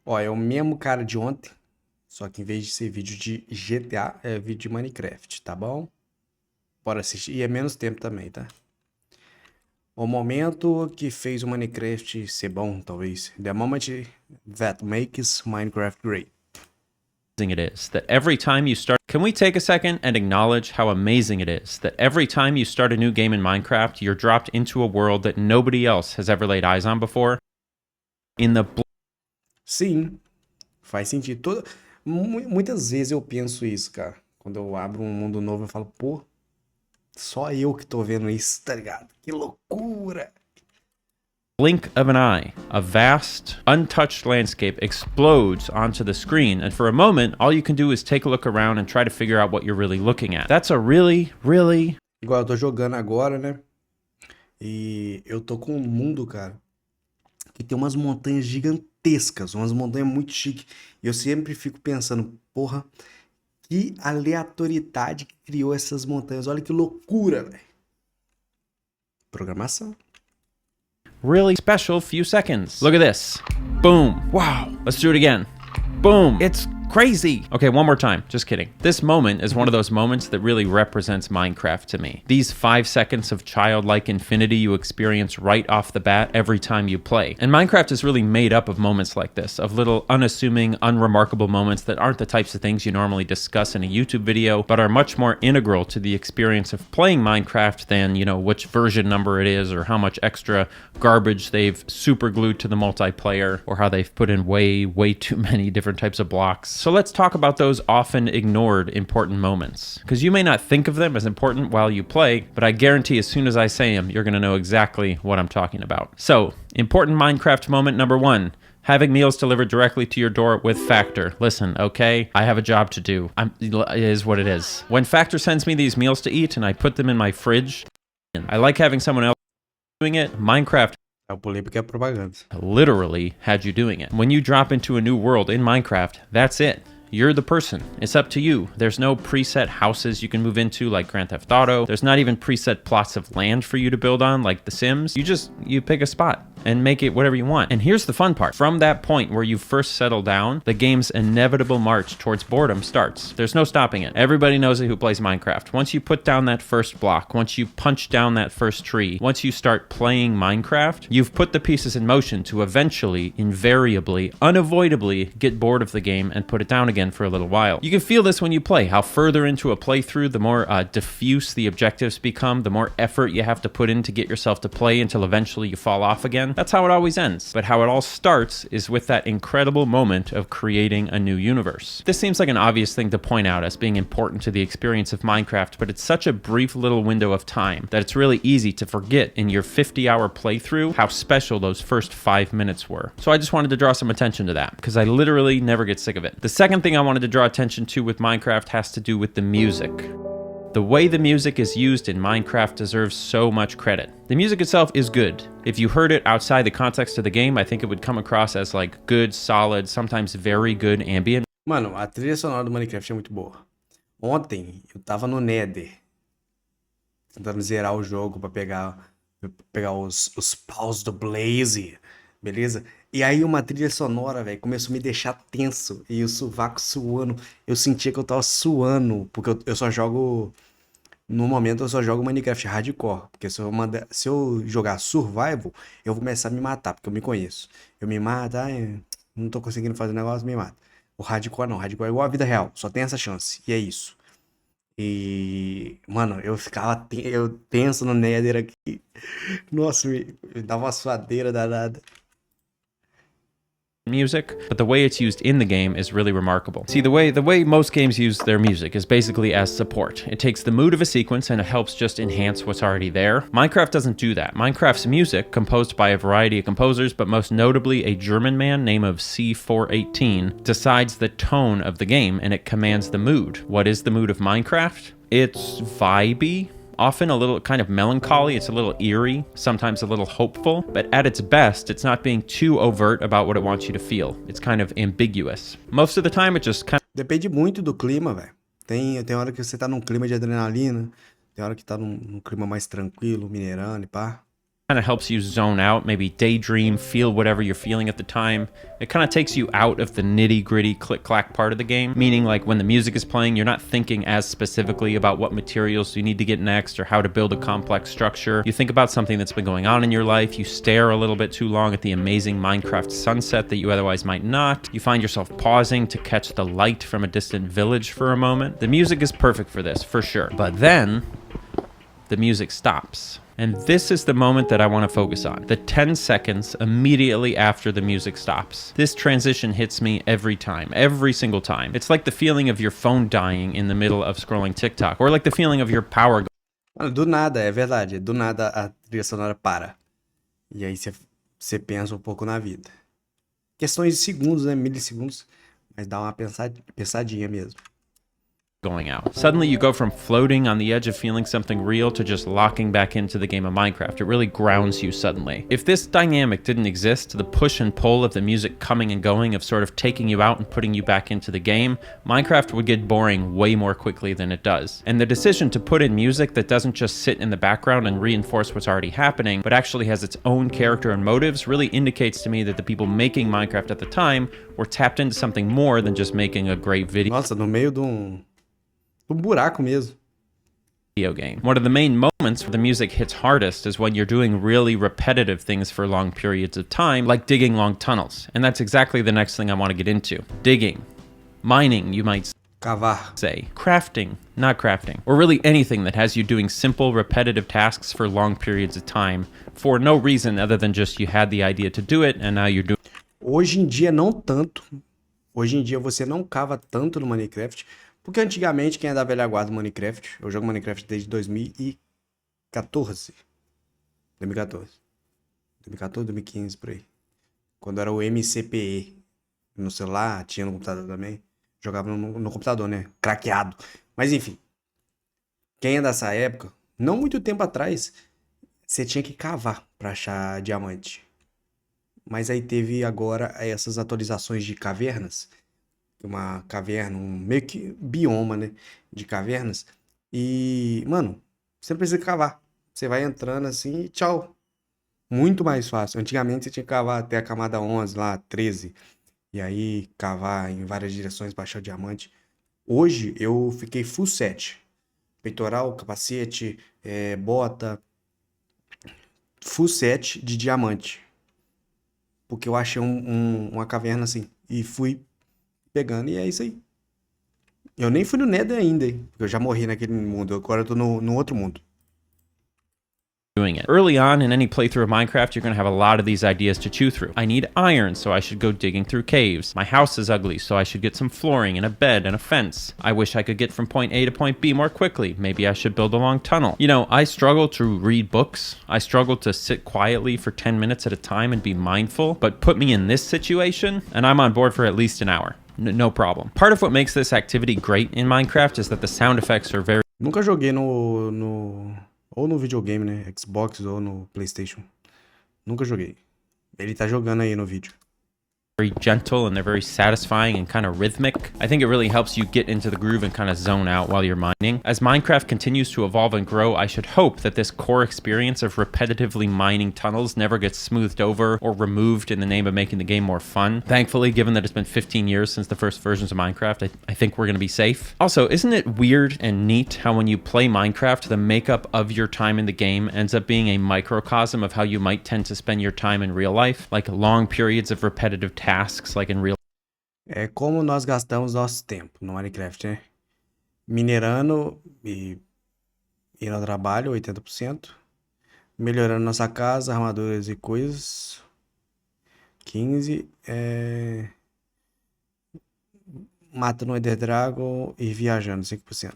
Ó, é o mesmo cara de ontem, só que em vez de ser vídeo de GTA, é vídeo de Minecraft, tá bom? Bora assistir. E é menos tempo também, tá? O momento que fez o Minecraft ser bom, talvez. The moment that makes Minecraft great. It is that every time you start, can we take a second and acknowledge how amazing it is that every time you start a new game in Minecraft, you're dropped into a world that nobody else has ever laid eyes on before? In the Sim, faz sentido. Muitas vezes eu penso isso, cara. Quando eu abro um mundo novo, eu falo, pô, só eu que tô vendo isso, tá ligado? Que loucura! blink of an eye, a vast, untouched landscape explodes onto the screen, and for a moment, all you can do is take a look around and try to figure out what you're really looking at. That's a really, really Igual eu tô jogando agora, né? E eu tô com um mundo, cara, que tem umas montanhas gigantescas, umas montanhas muito chiques. E eu sempre fico pensando, porra, que aleatoriedade que criou essas montanhas. Olha que loucura, velho. Programação. really special few seconds. Look at this. Boom. Wow. Let's do it again. Boom. It's crazy. Okay, one more time. Just kidding. This moment is one of those moments that really represents Minecraft to me. These 5 seconds of childlike infinity you experience right off the bat every time you play. And Minecraft is really made up of moments like this, of little unassuming, unremarkable moments that aren't the types of things you normally discuss in a YouTube video, but are much more integral to the experience of playing Minecraft than, you know, which version number it is or how much extra garbage they've super glued to the multiplayer or how they've put in way too many different types of blocks. So let's talk about those often ignored important moments. Because you may not think of them as important while you play, but I guarantee as soon as I say them, you're going to know exactly what I'm talking about. So, important Minecraft moment number 1. Having meals delivered directly to your door with Factor. Listen, okay? I have a job to do. It is what it is. When Factor sends me these meals to eat and I put them in my fridge, I like having someone else doing it. Minecraft Eu pulei porque é propaganda. literally had you doing it. When you drop into a new world in Minecraft, that's it. You're the person. It's up to you. There's no preset houses you can move into like Grand Theft Auto. There's not even preset plots of land for you to build on like The Sims. You pick a spot and make it whatever you want. And here's the fun part. From that point where you first settle down, the game's inevitable march towards boredom starts. There's no stopping it. Everybody knows it who plays Minecraft. Once you put down that first block, once you punch down that first tree, once you start playing Minecraft, you've put the pieces in motion to eventually, invariably, unavoidably get bored of the game and put it down again for a little while. You can feel this when you play, how further into a playthrough, the more diffuse the objectives become, the more effort you have to put in to get yourself to play until eventually you fall off again. That's how it always ends. But how it all starts is with that incredible moment of creating a new universe. This seems like an obvious thing to point out as being important to the experience of Minecraft, but it's such a brief little window of time that it's really easy to forget in your 50-hour playthrough how special those first 5 minutes were. So I just wanted to draw some attention to that, because I literally never get sick of it. The second thing I wanted to draw attention to with Minecraft has to do with the music. The way the music is used in Minecraft deserves so much credit. The music itself is good. If you heard it outside the context of the game, I think it would come across as like good, solid, sometimes very good ambient. Mano, a trilha sonora do Minecraft é muito boa. Ontem eu tava no Nether, tentando zerar o jogo pra pegar os paus do Blaze, beleza? E aí uma trilha sonora, velho, começou a me deixar tenso e o sovaco suando. Eu sentia que eu tava suando, porque eu só jogo. No momento eu só jogo Minecraft Hardcore, porque se eu jogar Survival, eu vou começar a me matar, porque eu me conheço. Eu me mato, não tô conseguindo fazer negócio, me mato. O Hardcore não, Hardcore é igual a vida real, só tem essa chance, e é isso. E, mano, eu tenso no Nether aqui. Nossa, me dava uma suadeira danada. Music, but the way it's used in the game is really remarkable. See, the way most games use their music is basically as support. It takes the mood of a sequence and it helps just enhance what's already there. Minecraft doesn't do that. Minecraft's music, composed by a variety of composers, but most notably a German man named of C418, decides the tone of the game and it commands the mood. What is the mood of Minecraft? It's vibey, often a little kind of melancholy, it's a little eerie, sometimes a little hopeful, but at its best, it's not being too overt about what it wants you to feel. It's kind of ambiguous. Most of the time, it just kind Depende muito do clima, velho. Tem hora que você tá num clima de adrenalina, tem hora que tá num clima mais tranquilo, minerando e pá. kind of helps you zone out, maybe daydream, feel whatever you're feeling at the time. It kind of takes you out of the nitty-gritty click-clack part of the game, meaning like when the music is playing, you're not thinking as specifically about what materials you need to get next or how to build a complex structure. You think about something that's been going on in your life, you stare a little bit too long at the amazing Minecraft sunset that you otherwise might not. You find yourself pausing to catch the light from a distant village for a moment. The music is perfect for this, for sure. But then, the music stops. And this is the moment that I want to focus on. The 10 seconds immediately after the music stops. This transition hits me every time, every single time. It's like the feeling of your phone dying in the middle of scrolling TikTok, or like the feeling of your power. Mano, do nada, é verdade. Do nada a trilha sonora para. E aí você pensa um pouco na vida. Questões de segundos, né? Milissegundos. Mas dá uma pensadinha mesmo. Going out. Suddenly you go from floating on the edge of feeling something real to just locking back into the game of Minecraft. It really grounds you suddenly. If this dynamic didn't exist, the push and pull of the music coming and going, of sort of taking you out and putting you back into the game, Minecraft would get boring way more quickly than it does. And the decision to put in music that doesn't just sit in the background and reinforce what's already happening, but actually has its own character and motives, really indicates to me that the people making Minecraft at the time were tapped into something more than just making a great video. Nossa, no meio de um buraco mesmo. Game. One of the main moments where the music hits hardest is when you're doing really repetitive things for long periods of time, like digging long tunnels. And that's exactly the next thing I want to get into. Digging, mining, you might Cavar. say, crafting, not crafting, or really anything that has you doing simple, repetitive tasks for long periods of time for no reason other than just you had the idea to do it and now you're doing. Hoje em dia não tanto. Hoje em dia você não cava tanto no Minecraft. Porque antigamente, quem é da velha guarda do Minecraft, eu jogo Minecraft desde 2014. 2015, por aí. Quando era o MCPE no celular, tinha no computador também. Jogava no computador, né? Craqueado. Mas enfim, quem é dessa época, não muito tempo atrás, você tinha que cavar pra achar diamante. Mas aí teve agora essas atualizações de cavernas. Uma caverna, meio que bioma, né? De cavernas. E, mano, você não precisa cavar. Você vai entrando assim e tchau. Muito mais fácil. Antigamente você tinha que cavar até a camada 11, lá, 13. E aí cavar em várias direções, baixar o diamante. Hoje eu fiquei full set. Peitoral, capacete, bota. Full set de diamante. Porque eu achei uma caverna assim. E fui pegando, e é isso aí. Eu nem fui no Nether ainda, hein? Porque eu já morri naquele mundo. Agora eu tô no outro mundo. Doing it. Early on in any playthrough of Minecraft, you're going to have a lot of these ideas to chew through. I need iron, so I should go digging through caves. My house is ugly, so I should get some flooring and a bed and a fence. I wish I could get from point A to point B more quickly. Maybe I should build a long tunnel. You know, I struggle to read books. I struggle to sit quietly for 10 minutes at a time and be mindful. But put me in this situation, and I'm on board for at least an hour. No problem. Part of what makes this activity great in Minecraft is that the sound effects are very... Nunca joguei ou no videogame, né? Xbox ou no PlayStation. Nunca joguei. Ele tá jogando aí no vídeo. Very gentle and they're very satisfying and kind of rhythmic. I think it really helps you get into the groove and kind of zone out while you're mining. As Minecraft continues to evolve and grow, I should hope that this core experience of repetitively mining tunnels never gets smoothed over or removed in the name of making the game more fun. Thankfully, given that it's been 15 years since the first versions of Minecraft, I think we're going to be safe. Also, isn't it weird and neat how when you play Minecraft, the makeup of your time in the game ends up being a microcosm of how you might tend to spend your time in real life? Like long periods of repetitive tasks like in real. É como nós gastamos nosso tempo no Minecraft, né? Minerando e indo ao trabalho, 80%. Melhorando nossa casa, armaduras e coisas. 15%. Matando o Ender Dragon e viajando, 5%.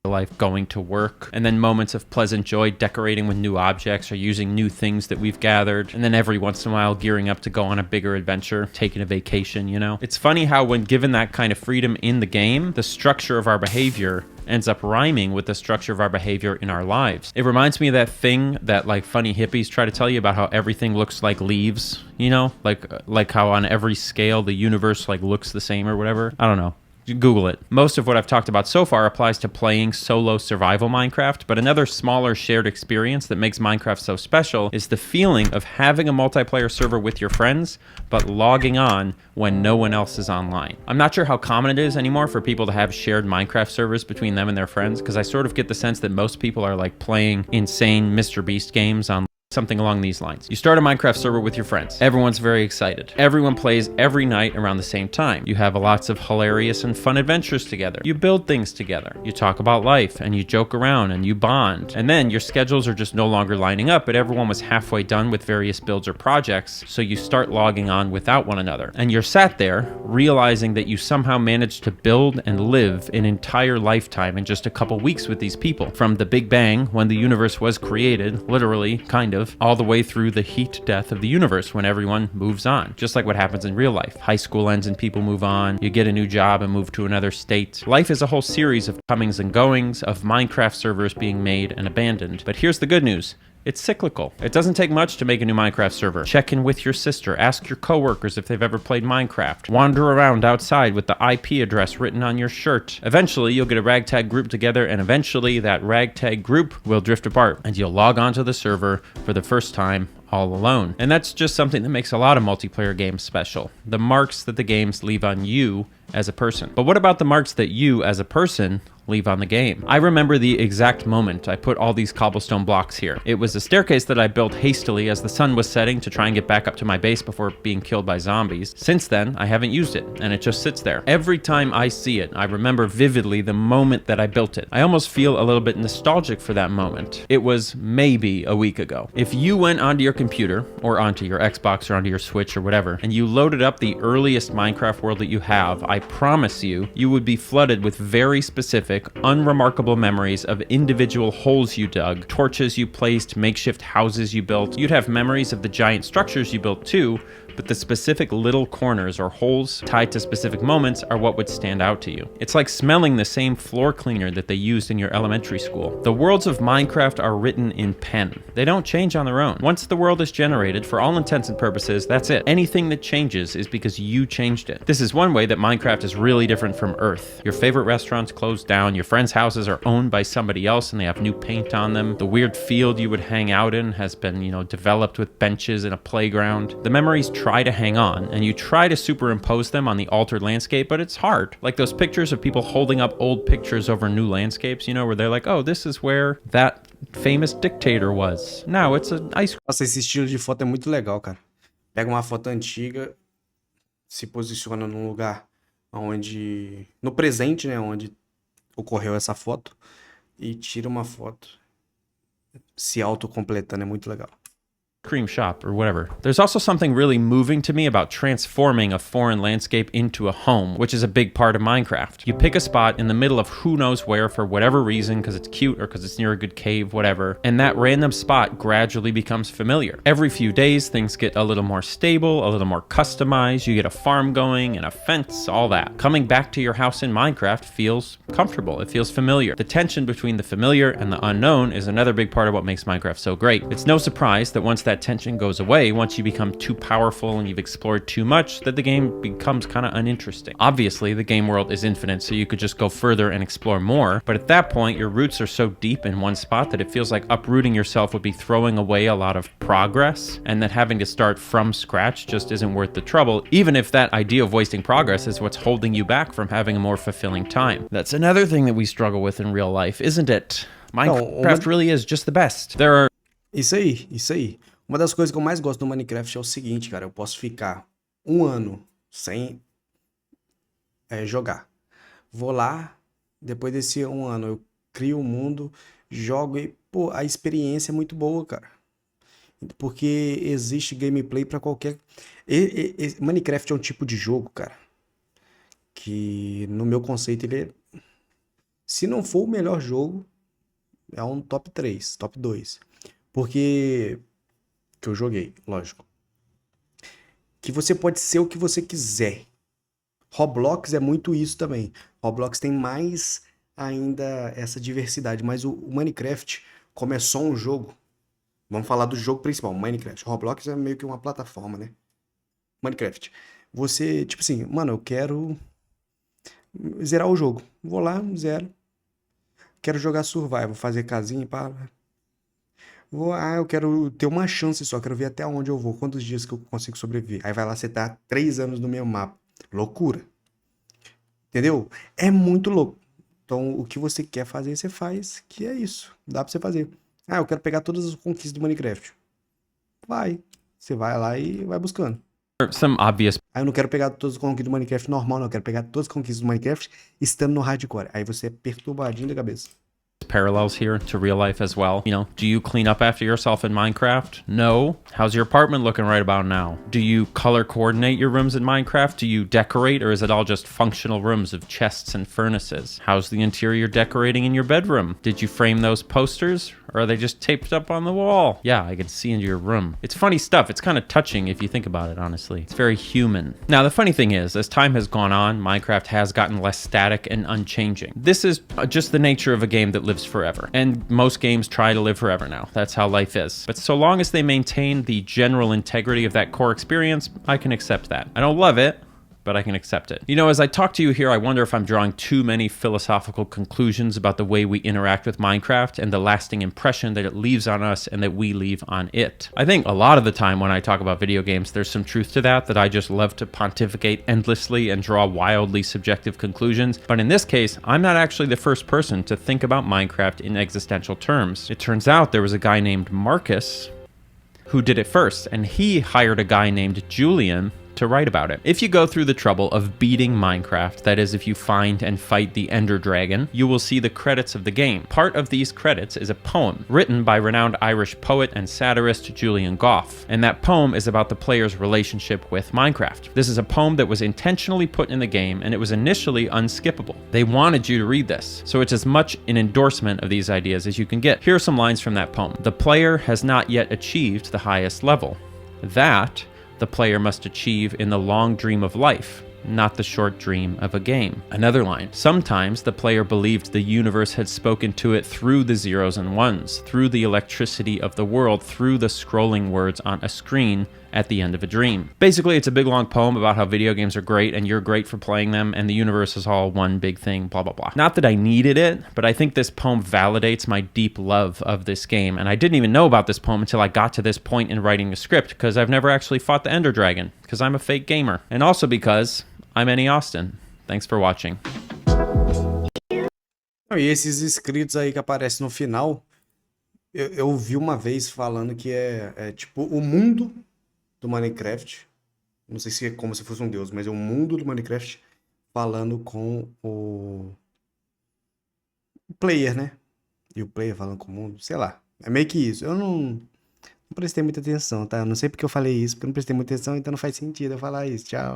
Life, going to work, and then moments of pleasant joy decorating with new objects or using new things that we've gathered, and then every once in a while gearing up to go on a bigger adventure, taking a vacation, you know? It's funny how when given that kind of freedom in the game, the structure of our behavior ends up rhyming with the structure of our behavior in our lives. It reminds me of that thing that like funny hippies try to tell you about how everything looks like leaves, you know? Like how on every scale the universe like looks the same or whatever. I don't know. Google it. Most of what I've talked about so far applies to playing solo survival Minecraft, but another smaller shared experience that makes Minecraft so special is the feeling of having a multiplayer server with your friends, but logging on when no one else is online. I'm not sure how common it is anymore for people to have shared Minecraft servers between them and their friends, because I sort of get the sense that most people are like playing insane Mr. Beast games on something along these lines. You start a Minecraft server with your friends. Everyone's very excited. Everyone plays every night around the same time. You have lots of hilarious and fun adventures together. You build things together. You talk about life and you joke around and you bond. And then your schedules are just no longer lining up, but everyone was halfway done with various builds or projects, so you start logging on without one another. And you're sat there realizing that you somehow managed to build and live an entire lifetime in just a couple weeks with these people. From the Big Bang, when the universe was created, literally, kind of, all the way through the heat death of the universe when everyone moves on, just like what happens in real life. High school ends and people move on, you get a new job and move to another state. Life is a whole series of comings and goings, of Minecraft servers being made and abandoned. But here's the good news. It's cyclical. It doesn't take much to make a new Minecraft server. Check in with your sister, ask your coworkers if they've ever played Minecraft, wander around outside with the IP address written on your shirt. Eventually, you'll get a ragtag group together, and eventually that ragtag group will drift apart, and you'll log onto the server for the first time all alone. And that's just something that makes a lot of multiplayer games special. The marks that the games leave on you as a person. But what about the marks that you as a person leave on the game? I remember the exact moment I put all these cobblestone blocks here. It was a staircase that I built hastily as the sun was setting to try and get back up to my base before being killed by zombies. Since then, I haven't used it, and it just sits there. Every time I see it, I remember vividly the moment that I built it. I almost feel a little bit nostalgic for that moment. It was maybe a week ago. If you went onto your computer, or onto your Xbox, or onto your Switch, or whatever, and you loaded up the earliest Minecraft world that you have, I promise you, you would be flooded with very specific, unremarkable memories of individual holes you dug, torches you placed, makeshift houses you built. You'd have memories of the giant structures you built too, but the specific little corners or holes tied to specific moments are what would stand out to you. It's like smelling the same floor cleaner that they used in your elementary school. The worlds of Minecraft are written in pen. They don't change on their own. Once the world is generated, for all intents and purposes, that's it. Anything that changes is because you changed it. This is one way that Minecraft is really different from Earth. Your favorite restaurants closed down, your friends' houses are owned by somebody else and they have new paint on them. The weird field you would hang out in has been, developed with benches and a playground. The memories try to hang on, and you try to superimpose them on the altered landscape, but it's hard. Like those pictures of people holding up old pictures over new landscapes, where they're like, oh, this is where that famous dictator was. Now it's an ice cream. Nossa, esse estilo de foto é muito legal, cara. Pega uma foto antiga, se posiciona num lugar onde... no presente, né? Onde ocorreu essa foto. E tira uma foto se autocompletando. É muito legal. Cream shop or whatever. There's also something really moving to me about transforming a foreign landscape into a home, which is a big part of Minecraft. You pick a spot in the middle of who knows where for whatever reason, because it's cute or because it's near a good cave, whatever, and that random spot gradually becomes familiar. Every few days, things get a little more stable, a little more customized, you get a farm going and a fence, all that. Coming back to your house in Minecraft feels comfortable, it feels familiar. The tension between the familiar and the unknown is another big part of what makes Minecraft so great. It's no surprise that once that tension goes away, once you become too powerful and you've explored too much, that the game becomes kind of uninteresting. Obviously, the game world is infinite, so you could just go further and explore more, but at that point, your roots are so deep in one spot that it feels like uprooting yourself would be throwing away a lot of progress, and that having to start from scratch just isn't worth the trouble, even if that idea of wasting progress is what's holding you back from having a more fulfilling time. That's another thing that we struggle with in real life, isn't it? Minecraft really is just the best. There are... Isso aí. Uma das coisas que eu mais gosto do Minecraft é o seguinte, cara. Eu posso ficar um ano sem jogar. Vou lá, depois desse um ano eu crio o mundo, jogo e, pô, a experiência é muito boa, cara. Porque existe gameplay pra qualquer... Minecraft é um tipo de jogo, cara, que no meu conceito ele é... Se não for o melhor jogo, é um top 3, top 2. Porque... que eu joguei, lógico. Que você pode ser o que você quiser. Roblox é muito isso também. Roblox tem mais ainda essa diversidade, mas o Minecraft, como é só um jogo, vamos falar do jogo principal, Minecraft. Roblox é meio que uma plataforma, né? Minecraft. Você, tipo assim, mano, eu quero zerar o jogo. Vou lá, zero. Quero jogar survival, fazer casinha, pá. Eu quero ter uma chance só, quero ver até onde eu vou, quantos dias que eu consigo sobreviver. Aí vai lá, você tá 3 anos no mesmo mapa. Loucura. Entendeu? É muito louco. Então, o que você quer fazer, você faz, que é isso. Dá pra você fazer. Eu quero pegar todas as conquistas do Minecraft. Vai. Você vai lá e vai buscando. Some obvious Eu não quero pegar todas as conquistas do Minecraft normal, não. Eu quero pegar todas as conquistas do Minecraft estando no hardcore. Aí você é perturbadinho da cabeça. parallels here to real life as well. You know, do you clean up after yourself in Minecraft? No. How's your apartment looking right about now? Do you color coordinate your rooms in Minecraft? Do you decorate, or is it all just functional rooms of chests and furnaces? How's the interior decorating in your bedroom? Did you frame those posters, or are they just taped up on the wall? Yeah, I can see into your room. It's funny stuff. It's kind of touching if you think about it, honestly. It's very human. Now, the funny thing is, as time has gone on, Minecraft has gotten less static and unchanging. This is just the nature of a game that lives forever. And most games try to live forever now. That's how life is. But so long as they maintain the general integrity of that core experience, I can accept that. I don't love it, but I can accept it. You know, as I talk to you here, I wonder if I'm drawing too many philosophical conclusions about the way we interact with Minecraft and the lasting impression that it leaves on us and that we leave on it. I think a lot of the time when I talk about video games, there's some truth to that I just love to pontificate endlessly and draw wildly subjective conclusions. But in this case, I'm not actually the first person to think about Minecraft in existential terms. It turns out there was a guy named Marcus who did it first, and he hired a guy named Julian to write about it. If you go through the trouble of beating Minecraft, that is, if you find and fight the Ender Dragon, you will see the credits of the game. Part of these credits is a poem written by renowned Irish poet and satirist Julian Gough, and that poem is about the player's relationship with Minecraft. This is a poem that was intentionally put in the game, and it was initially unskippable. They wanted you to read this, so it's as much an endorsement of these ideas as you can get. Here are some lines from that poem. The player has not yet achieved the highest level. That the player must achieve in the long dream of life, not the short dream of a game. Another line. Sometimes the player believed the universe had spoken to it through the zeros and ones, through the electricity of the world, through the scrolling words on a screen at the end of a dream. Basically, it's a big long poem about how video games are great and you're great for playing them and the universe is all one big thing, blah, blah, blah. Not that I needed it, but I think this poem validates my deep love of this game. And I didn't even know about this poem until I got to this point in writing the script, because I've never actually fought the Ender Dragon, because I'm a fake gamer. And also because I'm Annie Austin. Thanks for watching. E esses inscritos aí que aparecem no final, eu vi uma vez falando que é tipo o mundo do Minecraft. Não sei se é como se fosse um deus, mas é o mundo do Minecraft falando com o player, né? E o player falando com o mundo, sei lá. É meio que isso. Eu não prestei muita atenção, tá? Eu não sei porque eu falei isso, porque eu não prestei muita atenção, então não faz sentido eu falar isso. Tchau.